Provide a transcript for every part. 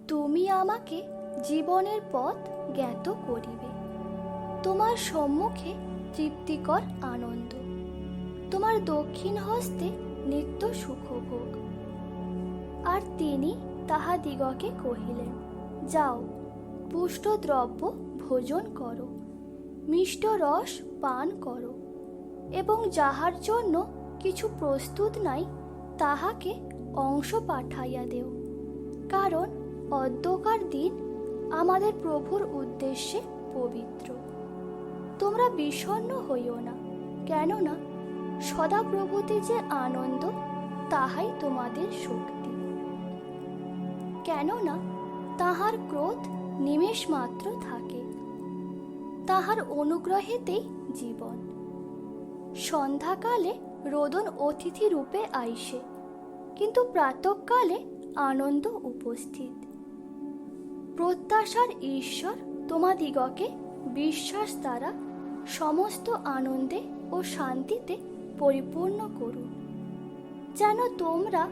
তুমি আমাকে জীবনের পথ জ্ঞাত করিবে। তোমার সম্মুখে তৃপ্তিকর আনন্দ, তোমার দক্ষিণ হস্তে নিত্য সুখভোগ। আর তিনি তাহাদিগকে কহিলেন, যাও, পুষ্ট দ্রব্য ভোজন করো, মিষ্ট রস পান করো, এবং যাহার জন্য কিছু প্রস্তুত নাই তাহাকে অংশ পাঠাইয়া দেও, কারণ অদ্যকার দিন আমাদের প্রভুর উদ্দেশ্যে পবিত্র। তোমরা বিষণ্ণ হইও না, কেননা সদাপ্রভুতে যে আনন্দ তাহাই তোমাদের শক্তি। কেননা তাহার ক্রোধ নিমেষ মাত্র থাকে, তাহার অনুগ্রহেতেই জীবন। সন্ধ্যাকালে রোদন অতিথি রূপে আইসে, কিন্তু প্রাতঃকালে আনন্দ উপস্থিত। প্রত্যাশার ঈশ্বর তোমাদিগকে বিশ্বাস দ্বারা সমস্ত আনন্দে ও শান্তিতে পরিপূর্ণ করুন, যেন তোমরা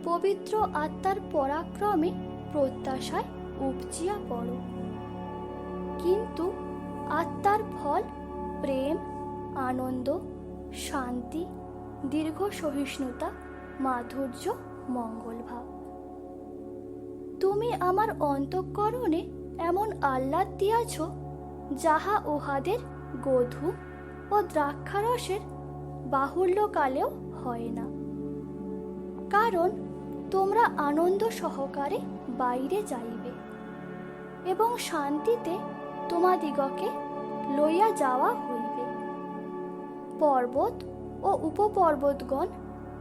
পবিত্র আত্মার পরাক্রমে প্রত্যাশায় উপজিয়া পড়ো। কিন্তু আত্মার ফল প্রেম, আনন্দ, শান্তি, দীর্ঘ সহিষ্ণুতা, মাধুর্য, মঙ্গলভাব। তুমি আমার অন্তঃকরণে এমন আহ্লাদ দিয়াছ, যাহা উহাদের গোধূম ও দ্রাক্ষারসের বাহুল্যকালেও হয় না। কারণ তোমরা আনন্দ সহকারে বাইরে যাইবে, এবং শান্তিতে তোমাদিগকে লইয়া যাওয়া হইবে। পর্বত ও উপপর্বতগণ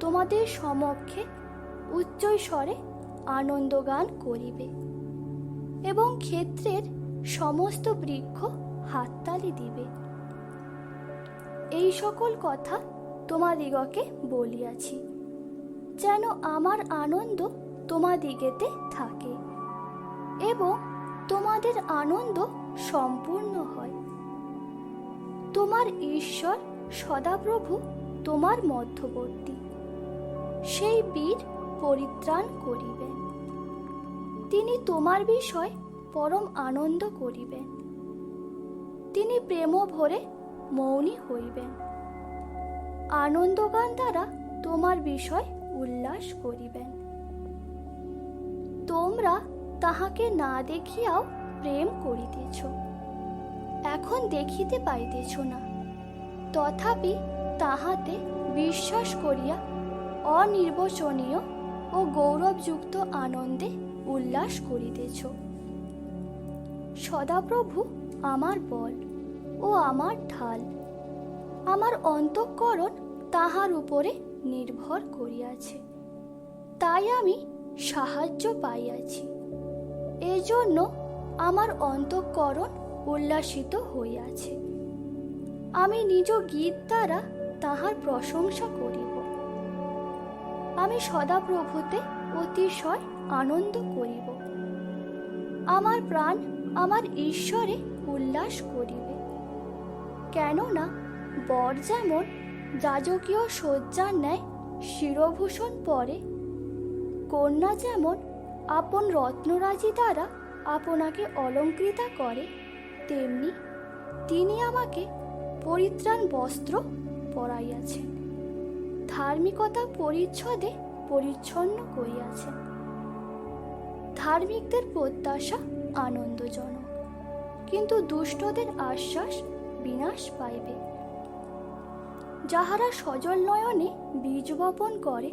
তোমাদের সমক্ষে উচ্চৈঃস্বরে আনন্দগান করিবে, এবং ক্ষেত্রের সমস্ত বৃক্ষ হাততালি দিবে। এই সকল কথা তোমাদিগকে বলিয়াছি, যেন আমার আনন্দ তোমাদিগেতে থাকে এবং তোমাদের আনন্দ সম্পূর্ণ হয়। তোমার ঈশ্বর সদাপ্রভু তোমার মধ্যবর্তী, সেই বীর পরিত্রাণ করিবেন। তিনি তোমার বিষয় পরম আনন্দ করিবেন। তিনি প্রেম ভরে মৌনী হইবেন, আনন্দগান দ্বারা তোমার বিষয় উল্লাস করিবেন। তোমরা তাহাকে না দেখিয়াও প্রেম করিতেছ, এখন দেখিতে পাইতেছ না, তথাপি তাহাতে বিশ্বাস করিয়া অনির্বচনীয় ও গৌরবযুক্ত আনন্দে উল্লাস করিতেছ। সদাপ্রভু আমার বল ও আমার ঢাল, আমার অন্তঃকরণ তাহার উপরে নির্ভর করিয়াছে, তাই আমি সাহায্য পাইয়াছি। এজন্য আমার অন্তঃকরণ উল্লাসিত হইয়াছে। আমি নিজ গীত দ্বারা তাহার প্রশংসা করিব। আমি সদাপ্রভুতে অতিশয় আনন্দ করিব। আমার প্রাণ আমার ঈশ্বরে উল্লাস করিবে। কেননা বর যেমন যাজকীয় সজ্জার ন্যায় শিরভূষণ পরে, কন্যা যেমন আপন রত্নরাজি দ্বারা আপনাকে অলঙ্কৃতা করে, তেমনি তিনি আমাকে পরিত্রাণ বস্ত্র পরাইয়াছেন, ধার্মিকতা পরিচ্ছদে পরিচ্ছন্ন করিয়াছেন। ধার্মিকদের প্রত্যাশা আনন্দজনক, কিন্তু দুষ্টদের আশ্বাস বিনাশ পাইবে। যাহারা সজল নয়নে বীজ বপন করে,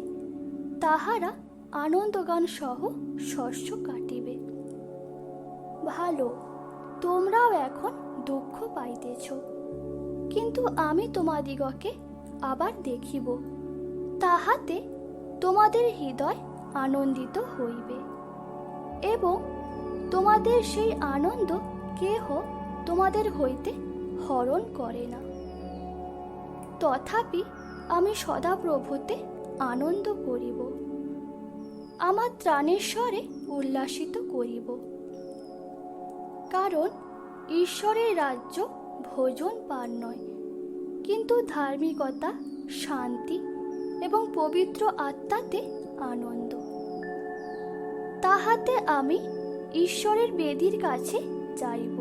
তাহারা আনন্দগান সহ শস্য কাটিবে। ভালো, তোমরাও এখন দুঃখ পাইতেছ, কিন্তু আমি তোমাদিগকে আবার দেখিব, তাহাতে তোমাদের হৃদয় আনন্দিত হইবে, এবং তোমাদের সেই আনন্দ কেহ তোমাদের হইতে হরণ করে না। তথাপি আমি সদাপ্রভুতে আনন্দ করিব, আমার ত্রাণেশ্বরে উল্লাসিত করিব। কারণ ঈশ্বরের রাজ্য ভোজন পান নয়, কিন্তু ধার্মিকতা, শান্তি এবং পবিত্র আত্মাতে আনন্দ। তাহাতে আমি ঈশ্বরের বেদির কাছে যাইব।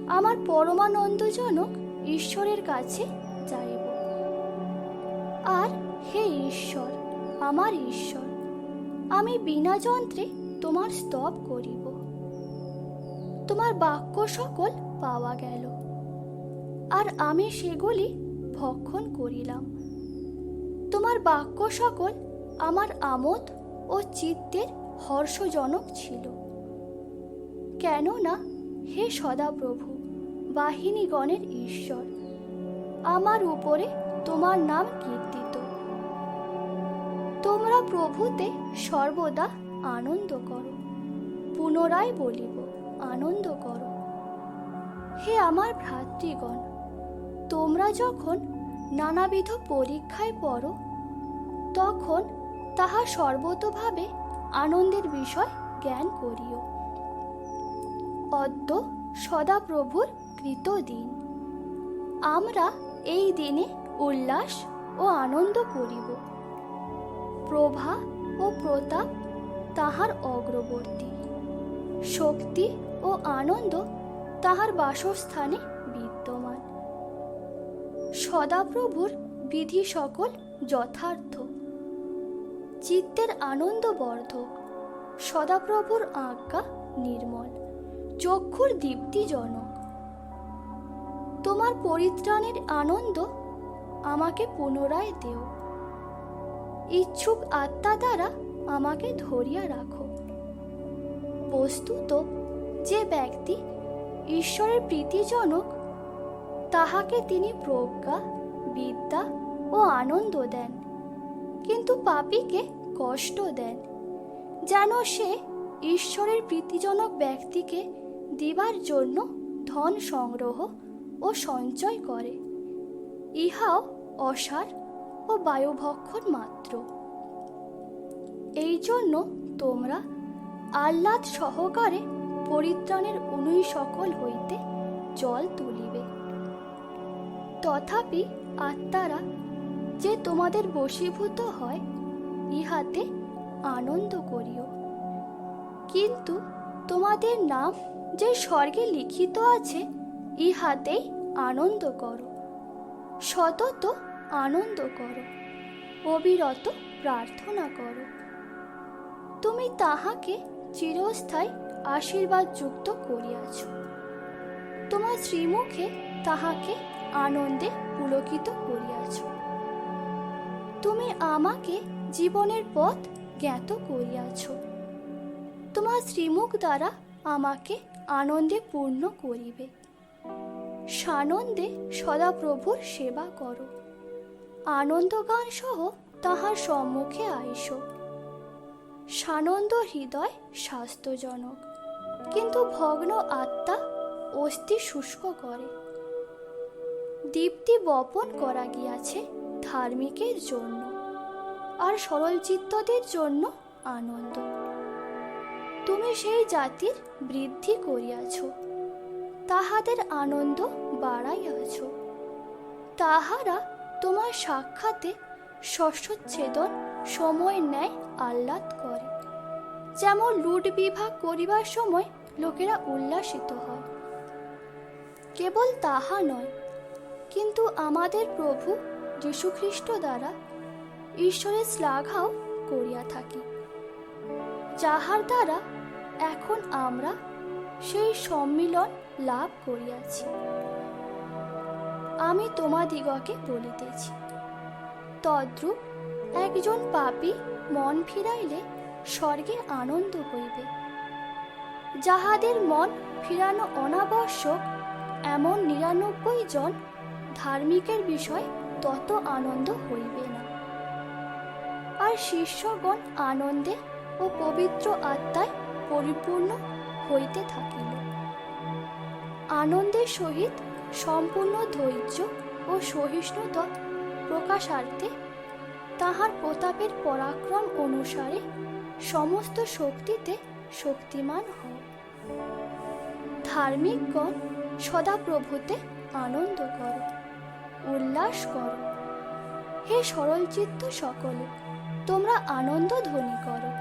আমার পরমানন্দজনক ঈশ্বরের কাছে যাইব। আর হে ঈশ্বর, আমার ঈশ্বর, আমি বিনা যন্ত্রে তোমার স্তব করিব। তোমার বাক্য সকল পাওয়া গেল, আর আমি সেগুলি ভক্ষণ করিলাম। তোমার বাক্য সকল আমার আমোদ ও চিত্তের হর্ষজনক ছিল। কেননা হে সদাপ্রভু, বাহিনীগণের ঈশ্বর, আমার উপরে তোমার নাম কীর্তিত। তোমরা প্রভুতে সর্বদা আনন্দ করো। পুনরায় বলিব, আনন্দ করো। হে আমার ভ্রাতৃগণ, তোমরা যখন নানাবিধ পরীক্ষায় পড়ো, তখন তাহা সর্বতোভাবে আনন্দের বিষয় জ্ঞান করিও। অদ্য সদাপ্রভুর কৃত দিন। আমরা এই দিনে উল্লাস ও আনন্দ করিব। প্রভা ও প্রতাপ তাহার অগ্রবর্তী, শক্তি ও আনন্দ তাহার বাসস্থানে বিদ্যমান। সদাপ্রভুর বিধি সকল যথার্থ, চিত্তের আনন্দবর্ধক। সদাপ্রভুর আজ্ঞা নির্মল, চক্ষুর দীপ্তিজনক। তোমার পরিত্রাণের আনন্দ আমাকে পুনরায় দেও। ইচ্ছুক আত্মা দ্বারা আমাকে ধরিয়া রাখো। বস্তুত যে ব্যক্তি ঈশ্বরের প্রীতিজনক, তাহাকে তিনি প্রজ্ঞা, বিদ্যা ও আনন্দ দেন, কিন্তু পাপীকে কষ্ট দেন, যেন সে ঈশ্বরের প্রীতিজনক ব্যক্তিকে দিবার জন্য ধন সংগ্রহ ও সঞ্চয় করে। ইহাও অসার ও বায়ুভক্ষণ মাত্র। এই জন্য তোমরা আহ্লাদ সহকারে পরিত্রাণের অনুই সকল হইতে জল তুলিবে। তথাপি আত্মারা যে তোমাদের বশীভূত হয়, ইহাতে আনন্দ করিও। কিন্তু তোমাদের নাম যে স্বর্গে লিখিত আছে, ইহাতেই আনন্দ করো। সতত আনন্দ করো, অবিরত প্রার্থনা করো। তুমি তাহাকে চিরস্থায়ী আশীর্বাদ যুক্ত করিয়াছ। তোমার শ্রীমুখে তাহাকে আনন্দে পুলকিত করিয়াছ। তুমি আমাকে জীবনের পথ জ্ঞাত করিয়াছ। তোমার শ্রীমুখ দ্বারা আমাকে আনন্দে পূর্ণ করিবে। সানন্দে সদাপ্রভুর সেবা করো। আনন্দগান সহ তাহার সম্মুখে আইস। সানন্দ হৃদয় স্বাস্থ্যজনক, কিন্তু ভগ্ন আত্মা অস্থি শুষ্ক করে। দীপ্তি বপন করা গিয়াছে ধার্মিকের জন্য, আর সরল চিত্তদের জন্য আনন্দ। তুমি সেই জাতির বৃদ্ধি করিয়াছ, তাহাদের আনন্দ বাড়াইয়াছ। তাহারা তোমার সাক্ষাতে শস্যচ্ছেদন সময় ন্যায় আহ্লাদ করে, যেমন লুট বিভাগ করিবার সময় লোকেরা উল্লাসিত হয়। কেবল তাহা নয়, কিন্তু আমাদের প্রভু যীশুখ্রিস্ট দ্বারা ঈশ্বরের শ্লাঘাও করিয়া থাকি, যাহার দ্বারা এখন আমরা সেই সম্মিলন লাভ করিয়াছি। আমি তোমাদিগকে বলিতেছি, তদ্রূপ একজন পাপী মন ফিরাইলে স্বর্গে আনন্দ হইবে। যাহাদের মন ফিরানো অনাবশ্যক, এমন ৯৯ জন ধার্মিকের বিষয় তত আনন্দ হইবে না। আর শিষ্যগণ আনন্দে ও পবিত্র আত্মায় পরিপূর্ণ হইতে থাকিল। আনন্দের সহিত সম্পূর্ণ ধৈর্য ও সহিষ্ণুতা প্রকাশার্থে তাহার প্রতাপের পরাক্রম অনুসারে সমস্ত শক্তিতে শক্তিমান হও। ধার্মিকগণ সদাপ্রভুতে আনন্দ করো, উল্লাস করো। হে সরলচিত্ত সকলে, তোমরা আনন্দ ধ্বনি করো।